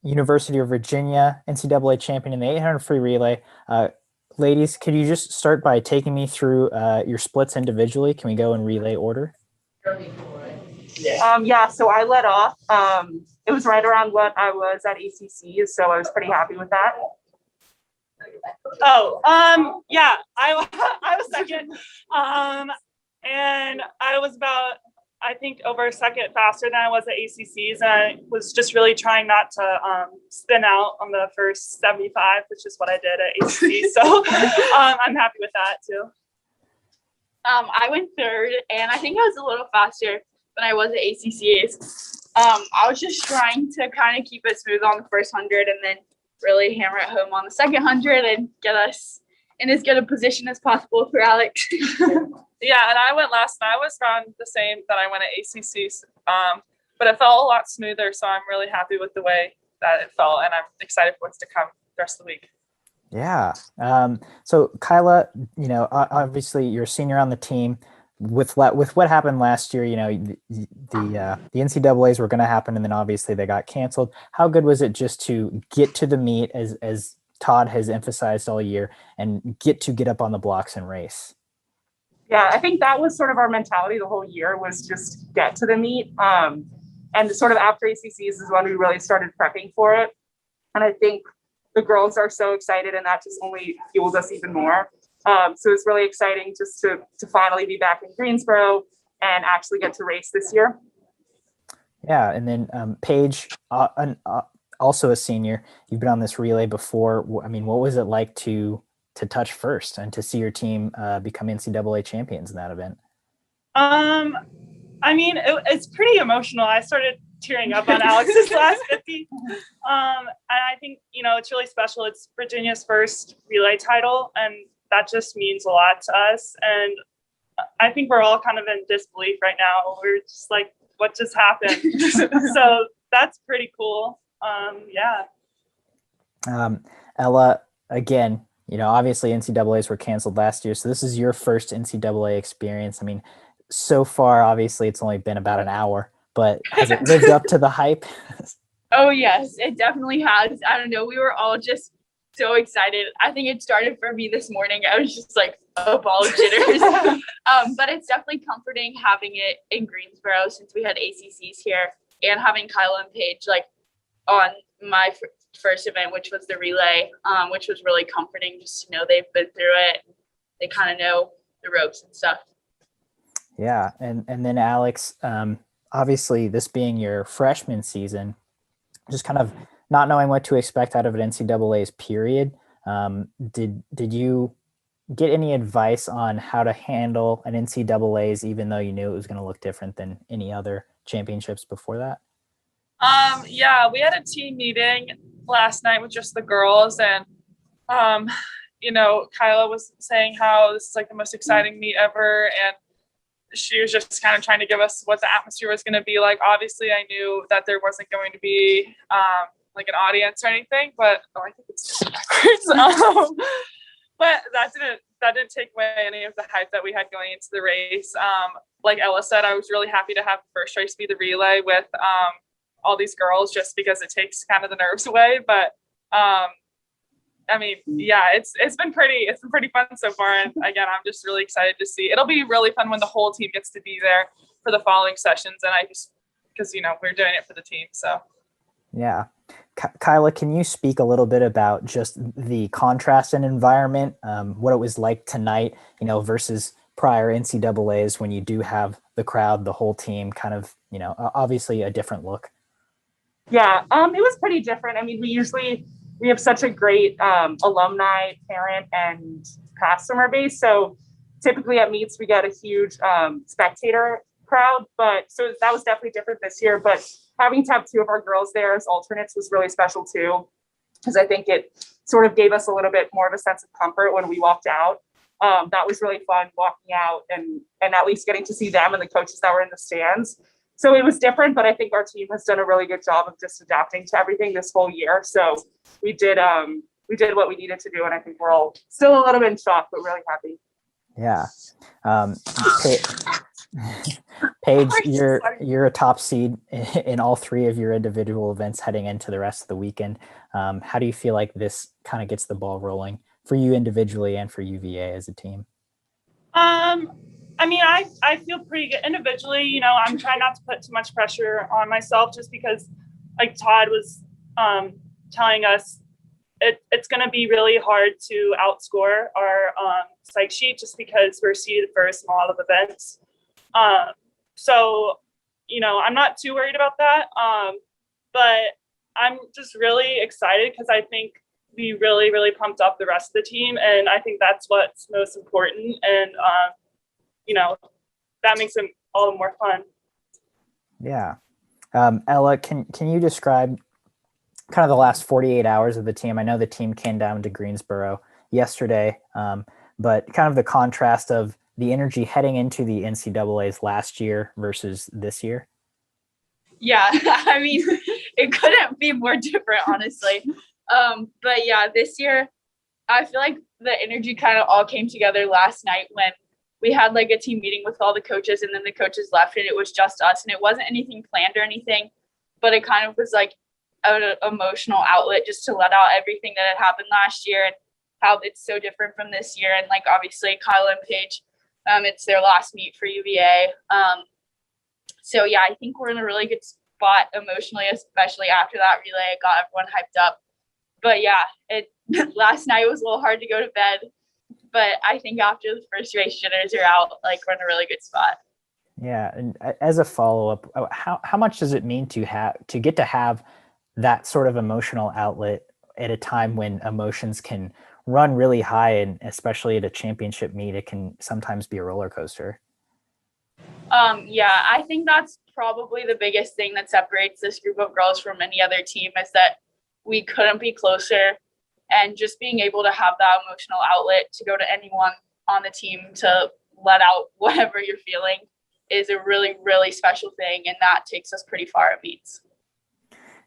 University of Virginia NCAA champion in the 800 free relay. Ladies, could you just start by taking me through your splits individually? Can we go in relay order? Yeah, so I led off. It was right around what I was at ACC, so I was pretty happy with that. Yeah, I was second. And I was about, I think, over a second faster than I was at ACCs. And I was just really trying not to spin out on the first 75, which is what I did at ACC. So I'm happy with that too. I went third, and I think I was a little faster than I was at ACCs. I was just trying to kind of keep it smooth on the first 100 and then really hammer it home on the second 100 and get us in as good a position as possible for Alex. Yeah, and I went last, and I was around the same that I went at ACCs, but it felt a lot smoother, so I'm really happy with the way that it felt, and I'm excited for what's to come the rest of the week. Yeah. So Kyla, obviously you're a senior on the team. With what happened last year, the NCAAs were going to happen, and then obviously they got canceled. How good was it just to get to the meet, as Todd has emphasized all year, and get up on the blocks and race? Yeah, I think that was sort of our mentality the whole year, was just get to the meet. And sort of after ACCs is when we really started prepping for it. And I think the girls are so excited, and that just only fuels us even more. So it's really exciting just to finally be back in Greensboro and actually get to race this year. Yeah, and then Paige, also a senior, you've been on this relay before. I mean, what was it like to touch first and to see your team become NCAA champions in that event? I mean, it's pretty emotional. I started tearing up on Alex's last 50. And I think, it's really special. It's Virginia's first relay title, and that just means a lot to us. And I think we're all kind of in disbelief right now. We're just like, what just happened? So that's pretty cool. Yeah. Ella, again, obviously NCAAs were canceled last year, so this is your first NCAA experience. I mean, so far, obviously it's only been about an hour, but has it lived up to the hype? Oh, yes, it definitely has. I don't know. We were all just so excited. I think it started for me this morning. I was just like a ball of jitters. But it's definitely comforting having it in Greensboro, since we had ACCs here, and having Kyla and Paige on my first event, which was the relay, which was really comforting just to know they've been through it. They kind of know the ropes and stuff. Yeah. And then Alex, obviously this being your freshman season, just kind of not knowing what to expect out of an NCAA's period. Did you get any advice on how to handle an NCAA's, even though you knew it was going to look different than any other championships before that? Yeah, we had a team meeting last night with just the girls, and Kyla was saying how this is like the most exciting meet ever, and she was just kind of trying to give us what the atmosphere was going to be like. Obviously, I knew that there wasn't going to be like an audience or anything, but I think it's backwards. But that didn't take away any of the hype that we had going into the race. Like Ella said, I was really happy to have the first race be the relay with all these girls, just because it takes kind of the nerves away. But I mean, yeah, it's been pretty fun so far. And again, I'm just really excited to see. It'll be really fun when the whole team gets to be there for the following sessions. And because we're doing it for the team. So yeah. Kyla, can you speak a little bit about just the contrast in environment, what it was like tonight, versus prior NCAAs, when you do have the crowd, the whole team, kind of, obviously a different look? Yeah, it was pretty different. I mean, we have such a great alumni, parent, and customer base. So typically at meets, we get a huge spectator crowd, but so that was definitely different this year. But having to have two of our girls there as alternates was really special too, because I think it sort of gave us a little bit more of a sense of comfort when we walked out. That was really fun walking out and at least getting to see them and the coaches that were in the stands. So it was different, but I think our team has done a really good job of just adapting to everything this whole year. So we did what we needed to do, and I think we're all still a little bit in shock, but really happy. Yeah. Paige, you're a top seed in all three of your individual events heading into the rest of the weekend. How do you feel like this kind of gets the ball rolling for you individually and for UVA as a team? I mean, I feel pretty good individually. You know, I'm trying not to put too much pressure on myself just because, like Todd was telling us, it's going to be really hard to outscore our psych sheet just because we're seeded first in a lot of events. So, you know, I'm not too worried about that. But I'm just really excited because I think we really, really pumped up the rest of the team. And I think that's what's most important. And, you know, that makes it all the more fun. Yeah. Ella, can you describe kind of the last 48 hours of the team? I know the team came down to Greensboro yesterday, but kind of the contrast of the energy heading into the NCAAs last year versus this year. Yeah, I mean, it couldn't be more different, honestly. But yeah, this year, I feel like the energy kind of all came together last night when we had like a team meeting with all the coaches, and then the coaches left and it was just us, and it wasn't anything planned or anything, but it kind of was like an emotional outlet just to let out everything that had happened last year and how it's so different from this year. And like, obviously Kyla and Paige, it's their last meet for UVA. So yeah, I think we're in a really good spot emotionally, especially after that relay. It got everyone hyped up. But yeah, last night was a little hard to go to bed, but I think after the first race jitters are out, like we're in a really good spot. Yeah, and as a follow-up, how much does it mean to get to have that sort of emotional outlet at a time when emotions can run really high, and especially at a championship meet, it can sometimes be a roller coaster? Yeah, I think that's probably the biggest thing that separates this group of girls from any other team is that we couldn't be closer, and just being able to have that emotional outlet to go to anyone on the team to let out whatever you're feeling is a really, really special thing. And that takes us pretty far at meets.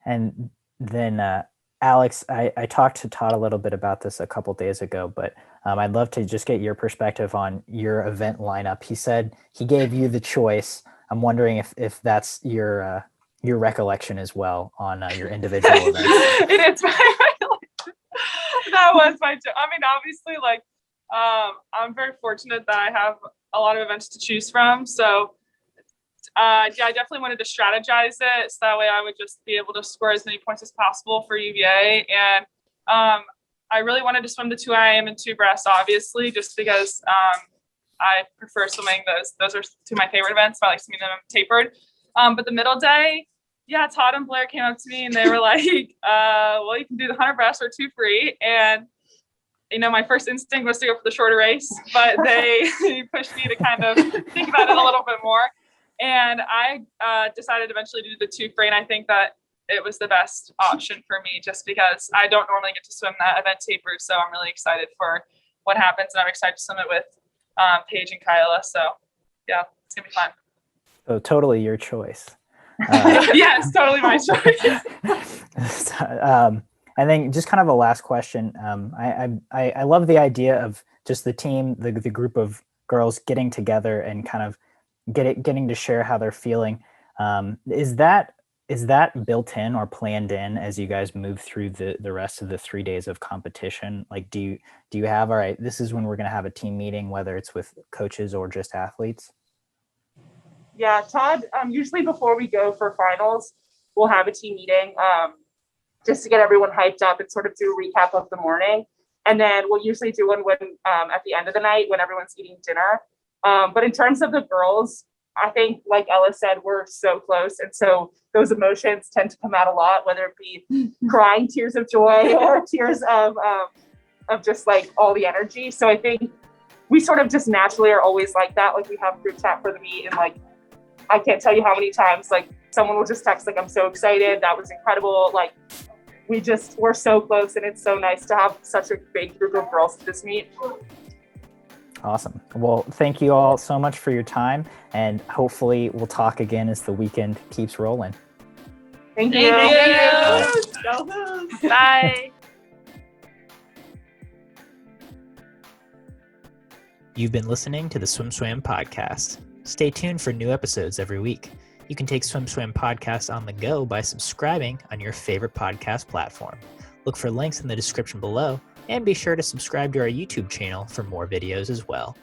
And then Alex, I talked to Todd a little bit about this a couple days ago, but I'd love to just get your perspective on your event lineup. He said he gave you the choice. I'm wondering if that's your recollection as well on your individual events. It is my recollection. That was my I mean, obviously, like, I'm very fortunate that I have a lot of events to choose from. So, yeah, I definitely wanted to strategize it so that way I would just be able to score as many points as possible for UVA. And I really wanted to swim the 2 IM and 2 breast, obviously, just because I prefer swimming those. Those are 2 of my favorite events. So I like swimming them tapered. But the middle day, yeah, Todd and Blair came up to me and they were like, well, you can do the 100 breast or 2 free. And, you know, my first instinct was to go for the shorter race, but they pushed me to kind of think about it a little bit more. And I decided eventually to do the 2 free. And I think that it was the best option for me just because I don't normally get to swim that event taper. So I'm really excited for what happens. And I'm excited to swim it with Paige and Kyla. So yeah, it's going to be fun. So totally your choice. Yes, totally my choice. And then just kind of a last question. I love the idea of just the team, the group of girls getting together and kind of getting to share how they're feeling. Is that built in or planned in as you guys move through the rest of the 3 days of competition? Like, do you have, all right, this is when we're going to have a team meeting, whether it's with coaches or just athletes? Yeah, Todd, usually before we go for finals, we'll have a team meeting just to get everyone hyped up and sort of do a recap of the morning. And then we'll usually do one when at the end of the night when everyone's eating dinner. But in terms of the girls, I think, like Ella said, we're so close. And so those emotions tend to come out a lot, whether it be crying tears of joy or tears of just like all the energy. So I think we sort of just naturally are always like that. Like we have group chat for the meet, and like, I can't tell you how many times like someone will just text like, I'm so excited. That was incredible. Like we're so close, and it's so nice to have such a big group of girls at this meet. Awesome. Well, thank you all so much for your time, and hopefully we'll talk again as the weekend keeps rolling. Thank you. Bye. You've been listening to the SwimSwam podcast. Stay tuned for new episodes every week. You can take SwimSwam Podcast on the go by subscribing on your favorite podcast platform. Look for links in the description below, and be sure to subscribe to our YouTube channel for more videos as well.